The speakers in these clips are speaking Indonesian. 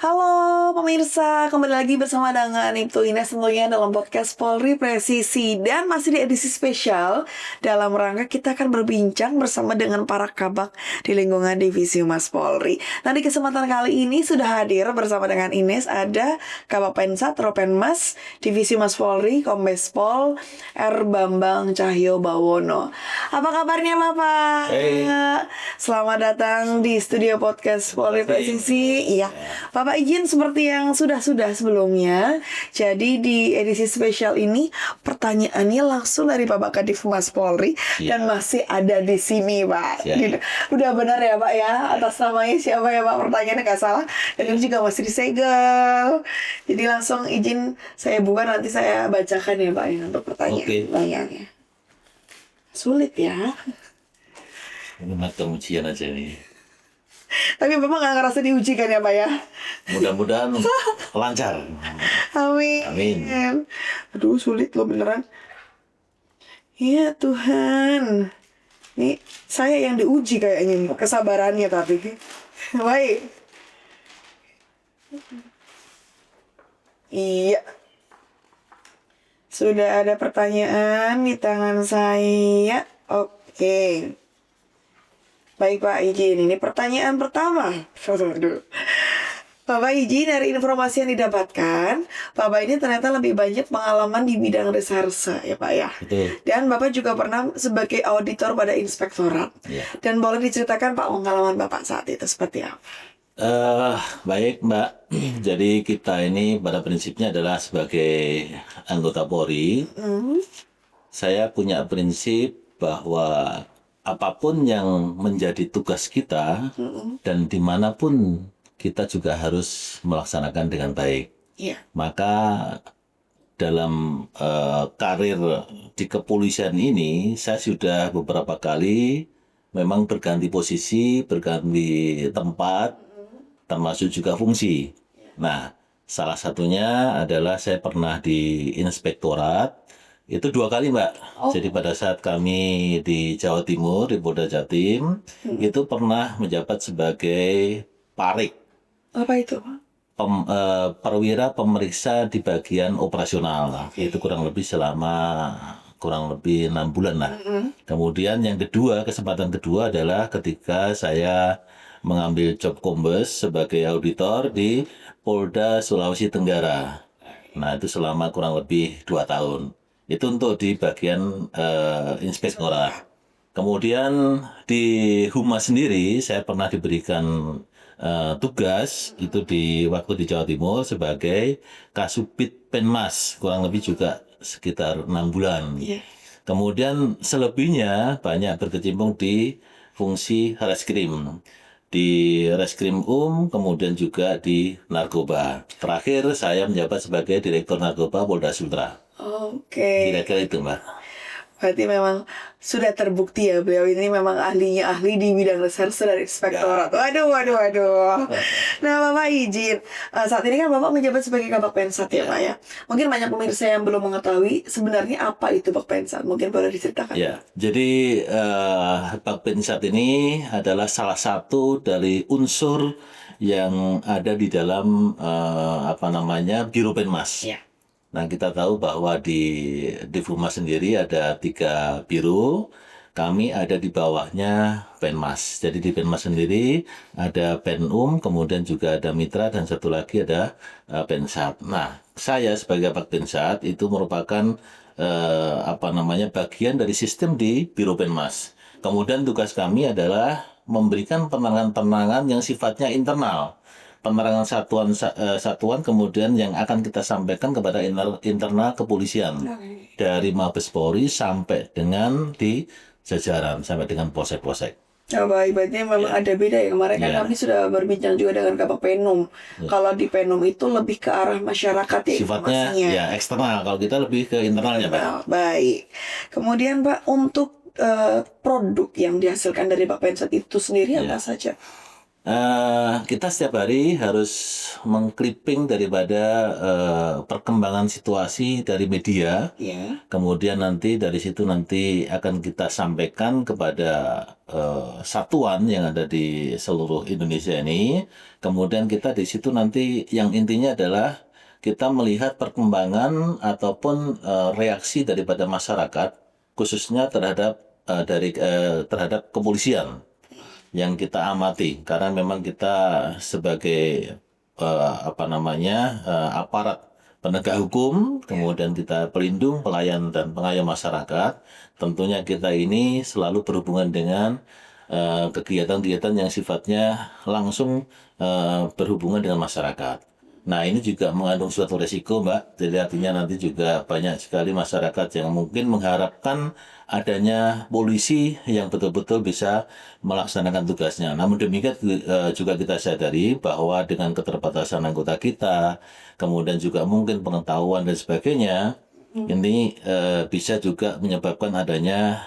Halo pemirsa, kembali lagi bersama dengan Ibtu Ines tentunya dalam podcast Polri Presisi. Dan masih di edisi spesial dalam rangka kita akan berbincang bersama dengan para kabak di lingkungan Divisi Humas Polri. Nah di kesempatan kali ini sudah hadir bersama dengan Ines ada Kabak Pensat Ropenmas Divisi Humas Polri Kombes Pol R. Bambang Cahyo Bawono. Apa kabarnya Bapak? Hey. Selamat datang di studio podcast Polri Presisi. Iya, Bapak izin seperti yang sudah sebelumnya. Jadi di edisi spesial ini pertanyaannya langsung dari Bapak Kadif Humas Polri dan masih ada di sini, Pak. Udah benar ya, Pak ya? Atas namanya siapa ya, Pak? Pertanyaannya nggak salah. Dan ini juga masih disegel. Jadi langsung izin saya buka, nanti saya bacakan ya, Pak, untuk pertanyaannya. Sulit ya. Ini mata ujian aja nih. Tapi Bapak nggak ngerasa diuji kan ya, Pak ya? Mudah-mudahan lancar. Amin. Amin. Aduh, sulit loh beneran. Ya Tuhan. Nih, saya yang diuji kayaknya kesabarannya tapi. Baik. Iya. Sudah ada pertanyaan di tangan saya. Oke. Baik Pak, izin. Ini pertanyaan pertama. Bapak izin, dari informasi yang didapatkan, Bapak ini ternyata lebih banyak pengalaman di bidang reserse ya Pak ya. Betul. Dan Bapak juga pernah sebagai auditor pada inspektorat. Dan boleh diceritakan Pak pengalaman Bapak saat itu seperti apa? Baik Mbak. Jadi kita ini pada prinsipnya adalah sebagai anggota Polri. Saya punya prinsip bahwa apapun yang menjadi tugas kita dan dimanapun kita juga harus melaksanakan dengan baik. Maka dalam karir di kepolisian ini saya sudah beberapa kali memang berganti posisi, berganti tempat, termasuk juga fungsi. Nah, salah satunya adalah saya pernah di inspektorat. Itu 2 kali Mbak. Jadi pada saat kami di Jawa Timur, di Polda Jatim, itu pernah menjabat sebagai parik. Apa itu? Perwira pemeriksa di bagian operasional. Itu kurang lebih 6 bulan lah. Kemudian yang kedua, kesempatan kedua adalah ketika saya mengambil job kombes sebagai auditor di Polda Sulawesi Tenggara. Nah itu selama kurang lebih 2 tahun. Itu untuk di bagian inspektorat. Kemudian di Humas sendiri saya pernah diberikan tugas itu di waktu di Jawa Timur sebagai Kasubit Penmas, kurang lebih juga sekitar 6 bulan. Kemudian selebihnya banyak berkecimpung di fungsi reskrim. Di Reskrim kemudian juga di narkoba. Terakhir saya menjabat sebagai Direktur Narkoba Polda Sultra. Kira-kira itu Mbak. Berarti memang sudah terbukti ya beliau ini memang ahli di bidang reserse dari inspektorat. Waduh. Nah Bapak izin, saat ini kan Bapak menjabat sebagai Kabak Pensat ya Pak ya. Mungkin banyak pemirsa yang belum mengetahui sebenarnya apa itu Kabak Pensat. Mungkin boleh diceritakan. Ya, jadi Kabak Pensat ini adalah salah satu dari unsur yang ada di dalam Biro Penmas. Nah, kita tahu bahwa di Humas sendiri ada 3 biro, kami ada di bawahnya Penmas. Jadi di Penmas sendiri ada Penum, kemudian juga ada Mitra, dan satu lagi ada Pensat. Nah, saya sebagai Kabak Pensat itu merupakan bagian dari sistem di Biro Penmas. Kemudian tugas kami adalah memberikan penerangan-penerangan yang sifatnya internal. Penerangan satuan kemudian yang akan kita sampaikan kepada internal kepolisian dari Mabes Polri sampai dengan di jajaran sampai dengan polsek-polsek. Baik, berarti memang ada beda ya. Kemarin kan kami sudah berbincang juga dengan Kabak Penum. Kalau di Penum itu lebih ke arah masyarakat ya. Sifatnya ya eksternal, kalau kita lebih ke internalnya Pak. Baik. Kemudian Pak, untuk produk yang dihasilkan dari Pak Pensat itu sendiri apa saja? Kita setiap hari harus mengclipping daripada perkembangan situasi dari media. Ya. Kemudian nanti dari situ nanti akan kita sampaikan kepada satuan yang ada di seluruh Indonesia ini. Kemudian kita di situ nanti yang intinya adalah kita melihat perkembangan ataupun reaksi daripada masyarakat, khususnya terhadap kepolisian yang kita amati, karena memang kita sebagai aparat penegak hukum, kemudian kita pelindung, pelayan dan pengayom masyarakat. Tentunya kita ini selalu berhubungan dengan kegiatan-kegiatan yang sifatnya langsung berhubungan dengan masyarakat. Nah, ini juga mengandung suatu resiko, Mbak. Jadi artinya nanti juga banyak sekali masyarakat yang mungkin mengharapkan adanya polisi yang betul-betul bisa melaksanakan tugasnya. Namun demikian juga kita sadari bahwa dengan keterbatasan anggota kita, kemudian juga mungkin pengetahuan dan sebagainya, ini bisa juga menyebabkan adanya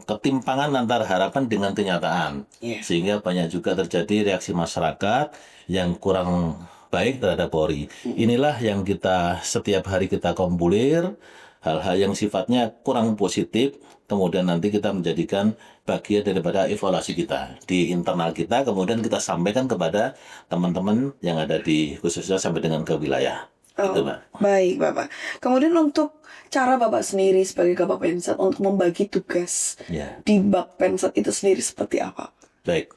ketimpangan antara harapan dengan kenyataan. Yeah. Sehingga banyak juga terjadi reaksi masyarakat yang kurang baik terhadap Polri. Inilah yang kita setiap hari kita kompulir, hal-hal yang sifatnya kurang positif, kemudian nanti kita menjadikan bagian daripada evaluasi kita di internal kita, kemudian kita sampaikan kepada teman-teman yang ada di khususnya sampai dengan ke wilayah. Gitu, Mbak. Baik, Bapak. Kemudian untuk cara Bapak sendiri sebagai Kabak Pensat untuk membagi tugas di Bapensat itu sendiri seperti apa? Baik.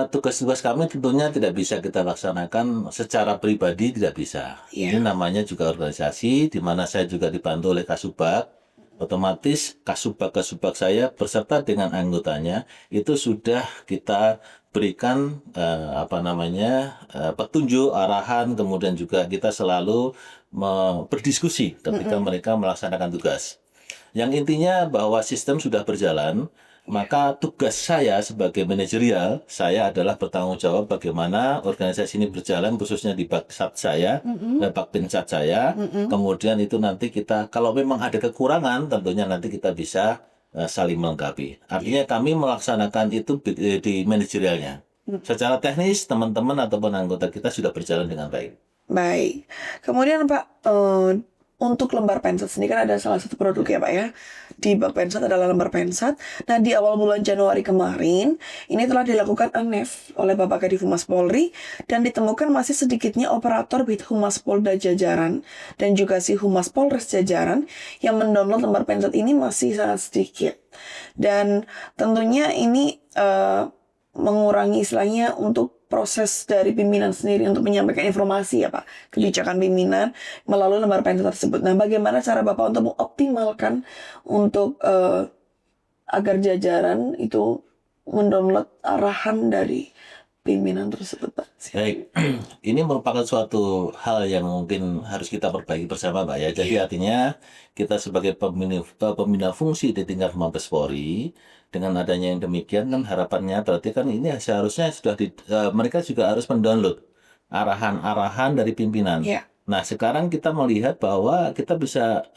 Tugas-tugas kami tentunya tidak bisa kita laksanakan secara pribadi, tidak bisa. Yeah. Ini namanya juga organisasi, di mana saya juga dibantu oleh Kasubag. Otomatis Kasubag saya beserta dengan anggotanya itu sudah kita berikan petunjuk, arahan, kemudian juga kita selalu berdiskusi ketika mereka melaksanakan tugas. Yang intinya bahwa sistem sudah berjalan. Maka tugas saya sebagai manajerial, saya adalah bertanggung jawab bagaimana organisasi ini berjalan, khususnya di Baksat saya, Bakpensat saya. Kemudian itu nanti kita, kalau memang ada kekurangan, tentunya nanti kita bisa saling melengkapi. Artinya kami melaksanakan itu di manajerialnya. Secara teknis, teman-teman ataupun anggota kita sudah berjalan dengan baik. Baik. Kemudian Pak, untuk lembar Pensat sendiri kan ada salah satu produk ya Pak ya. Di Bapensat adalah lembar Pensat. Nah di awal bulan Januari kemarin, ini telah dilakukan UNEF oleh Bapak Kadif Humas Polri. Dan ditemukan masih sedikitnya operator Bit Humas Polda Jajaran dan juga si Humas Polres Jajaran yang mendownload lembar Pensat ini masih sangat sedikit. Dan tentunya ini mengurangi istilahnya untuk proses dari pimpinan sendiri untuk menyampaikan informasi ya Pak, kebijakan pimpinan melalui lembar Pensat tersebut. Nah, bagaimana cara Bapak untuk mengoptimalkan untuk agar jajaran itu mendownload arahan dari pimpinan tersebut, Pak? Baik, ini merupakan suatu hal yang mungkin harus kita perbaiki bersama, Pak ya. Jadi artinya kita sebagai pembina fungsi di tingkat Mabes Polri, dengan adanya yang demikian kan harapannya berarti kan ini seharusnya sudah mereka juga harus mendownload arahan-arahan dari pimpinan. Yeah. Nah sekarang kita melihat bahwa kita bisa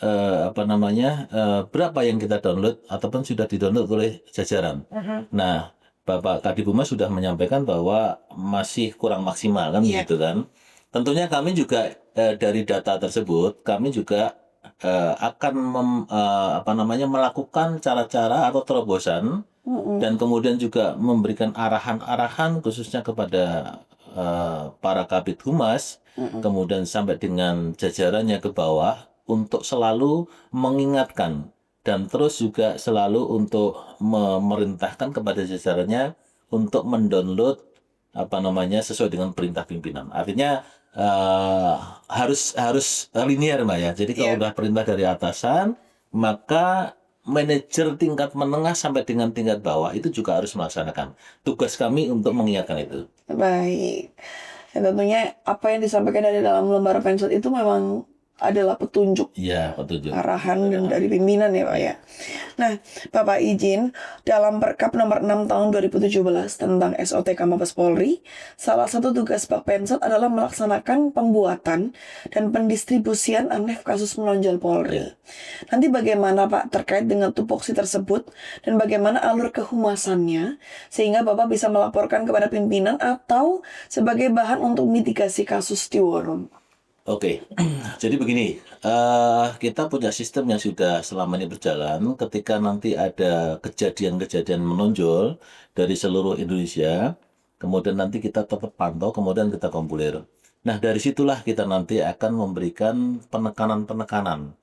berapa yang kita download ataupun sudah didownload oleh jajaran. Nah Bapak Kadif Humas sudah menyampaikan bahwa masih kurang maksimal kan begitu kan. Tentunya kami juga dari data tersebut kami juga akan melakukan cara-cara atau terobosan dan kemudian juga memberikan arahan-arahan khususnya kepada para Kabid Humas, kemudian sampai dengan jajarannya ke bawah untuk selalu mengingatkan dan terus juga selalu untuk memerintahkan kepada jajarannya untuk mendownload sesuai dengan perintah pimpinan. Artinya harus linear Mbak ya. Jadi kalau udah perintah dari atasan, maka manajer tingkat menengah sampai dengan tingkat bawah itu juga harus melaksanakan. Tugas kami untuk mengingatkan itu. Baik. Dan tentunya apa yang disampaikan dari dalam lembar Pensat itu memang adalah petunjuk, Iya, petunjuk. arahan dan dari pimpinan ya Pak ya. Nah, Bapak izin, dalam Perkap nomor 6 tahun 2017 tentang SOTK Mabes Polri, salah satu tugas Bapensat adalah melaksanakan pembuatan dan pendistribusian anef kasus menonjol Polri. Nanti bagaimana Pak terkait dengan tupoksi tersebut dan bagaimana alur kehumasannya sehingga Bapak bisa melaporkan kepada pimpinan atau sebagai bahan untuk mitigasi kasus di War Room? Oke, jadi begini, kita punya sistem yang sudah selama ini berjalan. Ketika nanti ada kejadian-kejadian menonjol dari seluruh Indonesia, kemudian nanti kita tetap pantau, kemudian kita kompuler. Nah, dari situlah kita nanti akan memberikan penekanan-penekanan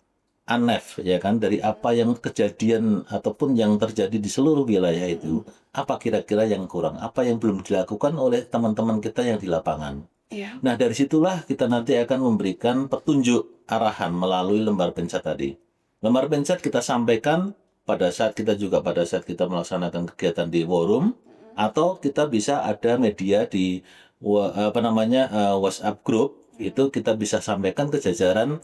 ANEF, ya kan, dari apa yang kejadian ataupun yang terjadi di seluruh wilayah itu, apa kira-kira yang kurang, apa yang belum dilakukan oleh teman-teman kita yang di lapangan. Iya. Nah, dari situlah kita nanti akan memberikan petunjuk arahan melalui lembar pencet tadi. Lembar pencet kita sampaikan pada saat kita melaksanakan kegiatan di War Room, atau kita bisa ada media di WhatsApp group, itu kita bisa sampaikan ke jajaran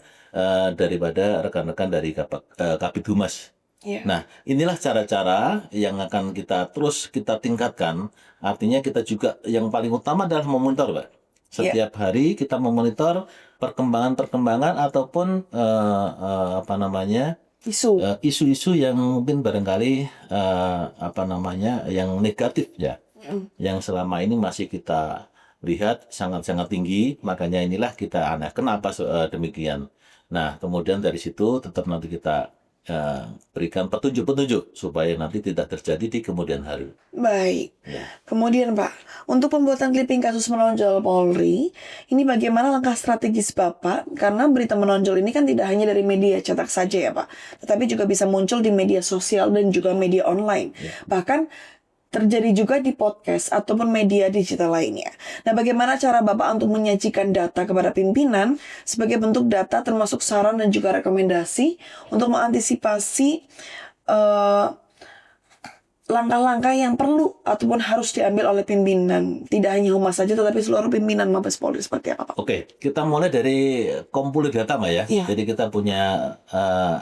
daripada rekan-rekan dari Kabid Humas. Iya. Nah, inilah cara-cara yang akan kita tingkatkan. Artinya kita juga yang paling utama adalah memonitor, Pak. Setiap hari kita memonitor perkembangan-perkembangan ataupun isu-isu yang mungkin barangkali yang negatif ya, yang selama ini masih kita lihat sangat-sangat tinggi. Makanya inilah kita kenapa demikian. Nah, kemudian dari situ tetap nanti kita berikan petunjuk-petunjuk supaya nanti tidak terjadi di kemudian hari. Baik. Ya. Kemudian Pak, untuk pembuatan clipping kasus menonjol Polri, ini bagaimana langkah strategis Bapak? Karena berita menonjol ini kan tidak hanya dari media cetak saja ya Pak, tetapi juga bisa muncul di media sosial dan juga media online. Ya. Bahkan terjadi juga di podcast ataupun media digital lainnya. Nah, bagaimana cara Bapak untuk menyajikan data kepada pimpinan sebagai bentuk data termasuk saran dan juga rekomendasi untuk mengantisipasi langkah-langkah yang perlu ataupun harus diambil oleh pimpinan, tidak hanya humas saja tetapi seluruh pimpinan Mabes Polri, seperti apa Pak? Oke, kita mulai dari kompuler data, Mbak ya. Iya. Jadi kita punya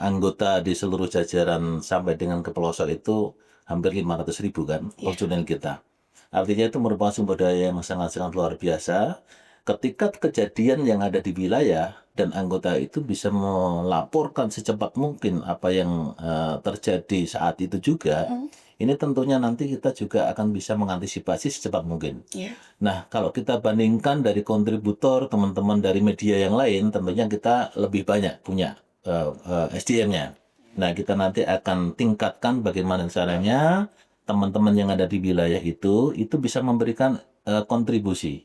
anggota di seluruh jajaran sampai dengan ke pelosok itu hampir 500.000 kan personil kita. Artinya itu merupakan sumber daya yang sangat-sangat luar biasa. Ketika kejadian yang ada di wilayah dan anggota itu bisa melaporkan secepat mungkin apa yang terjadi saat itu juga, ini tentunya nanti kita juga akan bisa mengantisipasi secepat mungkin. Iya. Nah, kalau kita bandingkan dari kontributor teman-teman dari media yang lain, tentunya kita lebih banyak punya SDM-nya. Nah, kita nanti akan tingkatkan bagaimana caranya teman-teman yang ada di wilayah itu bisa memberikan kontribusi.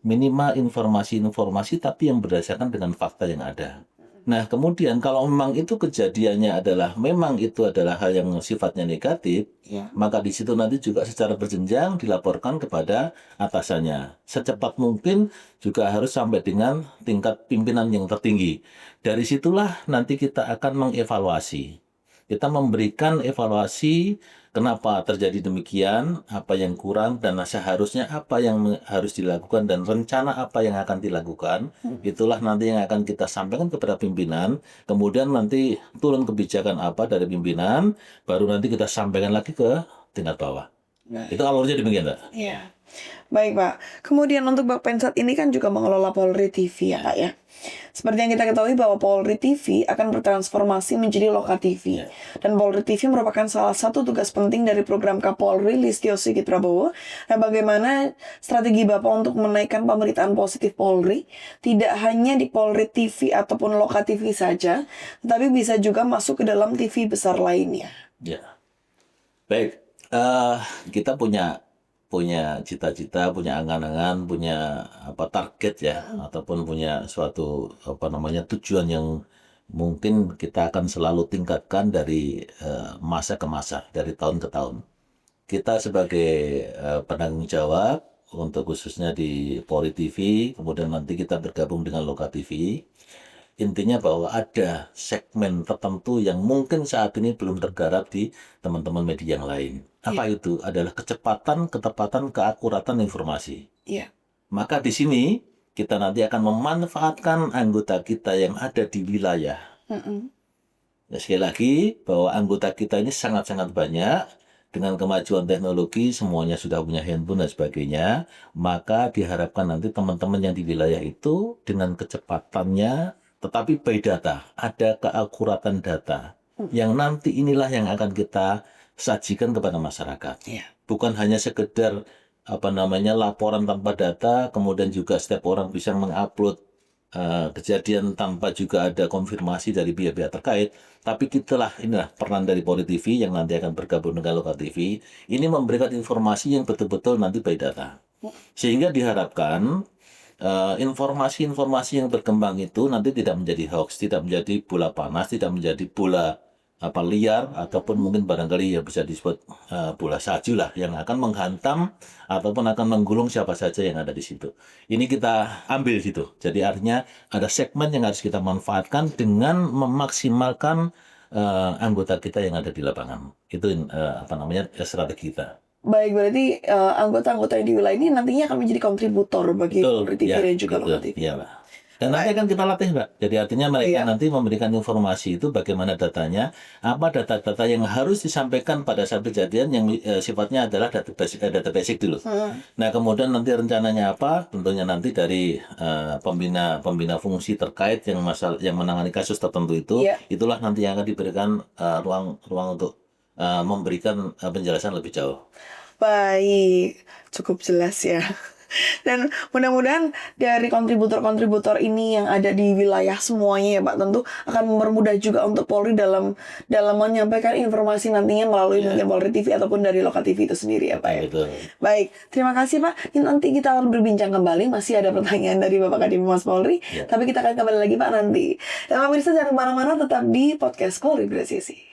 Minimal informasi-informasi tapi yang berdasarkan dengan fakta yang ada. Nah, kemudian kalau memang itu kejadiannya memang itu adalah hal yang sifatnya negatif, maka di situ nanti juga secara berjenjang dilaporkan kepada atasannya. Secepat mungkin juga harus sampai dengan tingkat pimpinan yang tertinggi. Dari situlah nanti kita akan mengevaluasi. Kita memberikan evaluasi kenapa terjadi demikian, apa yang kurang, dan seharusnya apa yang harus dilakukan, dan rencana apa yang akan dilakukan. Itulah nanti yang akan kita sampaikan kepada pimpinan. Kemudian nanti turun kebijakan apa dari pimpinan, baru nanti kita sampaikan lagi ke tingkat bawah. Itu alurnya demikian, Pak. Iya. Baik Pak, kemudian untuk Bapensat ini kan juga mengelola Polri TV ya Pak ya. Seperti yang kita ketahui bahwa Polri TV akan bertransformasi menjadi Loka TV. Dan Polri TV merupakan salah satu tugas penting dari program Kapolri Listio Sigit Prabowo. Nah, bagaimana strategi Bapak untuk menaikkan pemberitaan positif Polri, tidak hanya di Polri TV ataupun Loka TV saja, tetapi bisa juga masuk ke dalam TV besar lainnya. Ya. Baik, kita punya cita-cita, punya angan-angan, punya target ya, ataupun punya suatu tujuan yang mungkin kita akan selalu tingkatkan dari masa ke masa, dari tahun ke tahun. Kita sebagai penanggung jawab untuk khususnya di Polri TV, kemudian nanti kita bergabung dengan Loka TV. Intinya bahwa ada segmen tertentu yang mungkin saat ini belum tergarap di teman-teman media yang lain. Apa itu? Adalah kecepatan, ketepatan, keakuratan informasi. Iya. Maka di sini kita nanti akan memanfaatkan anggota kita yang ada di wilayah. Ya, sekali lagi, bahwa anggota kita ini sangat-sangat banyak. Dengan kemajuan teknologi, semuanya sudah punya handphone dan sebagainya, maka diharapkan nanti teman-teman yang di wilayah itu dengan kecepatannya, tetapi by data, ada keakuratan data, yang nanti inilah yang akan kita sajikan kepada masyarakat. Iya. Bukan hanya sekedar laporan tanpa data, kemudian juga setiap orang bisa mengupload kejadian tanpa juga ada konfirmasi dari pihak-pihak terkait. Tapi inilah peran dari Polri TV yang nanti akan bergabung dengan Lokal TV. Ini memberikan informasi yang betul-betul nanti by data. Sehingga diharapkan informasi-informasi yang berkembang itu nanti tidak menjadi hoax, tidak menjadi bola panas, tidak menjadi bola liar, ataupun mungkin barangkali yang bisa disebut bola salju lah, yang akan menghantam ataupun akan menggulung siapa saja yang ada di situ. Ini kita ambil situ. Jadi artinya ada segmen yang harus kita manfaatkan dengan memaksimalkan anggota kita yang ada di lapangan. Itu strategi kita. Baik, berarti anggota-anggota yang di wilayah ini nantinya akan menjadi kontributor bagi Polri TV dan juga Lokal TV. Iya, Mbak. Dan nanti akan kita latih, Mbak. Jadi artinya mereka nanti memberikan informasi itu bagaimana datanya, apa data-data yang harus disampaikan pada saat kejadian yang sifatnya adalah data basic dulu. Nah, kemudian nanti rencananya apa? Tentunya nanti dari pembina fungsi terkait yang menangani kasus tertentu itu, itulah nanti yang akan diberikan ruang untuk memberikan penjelasan lebih jauh. Baik, cukup jelas ya. Dan mudah-mudahan dari kontributor-kontributor ini yang ada di wilayah semuanya ya Pak, tentu akan mempermudah juga untuk Polri dalam menyampaikan informasi nantinya melalui mungkin Polri TV ataupun dari Lokal TV itu sendiri ya Pak ya. Betul. Baik, terima kasih Pak. Ini nanti kita akan berbincang kembali, masih ada pertanyaan dari Bapak Kadif Humas Polri, tapi kita akan kembali lagi Pak nanti. Dan pemirsa jangan kemana-mana, tetap di podcast Polri Presisi.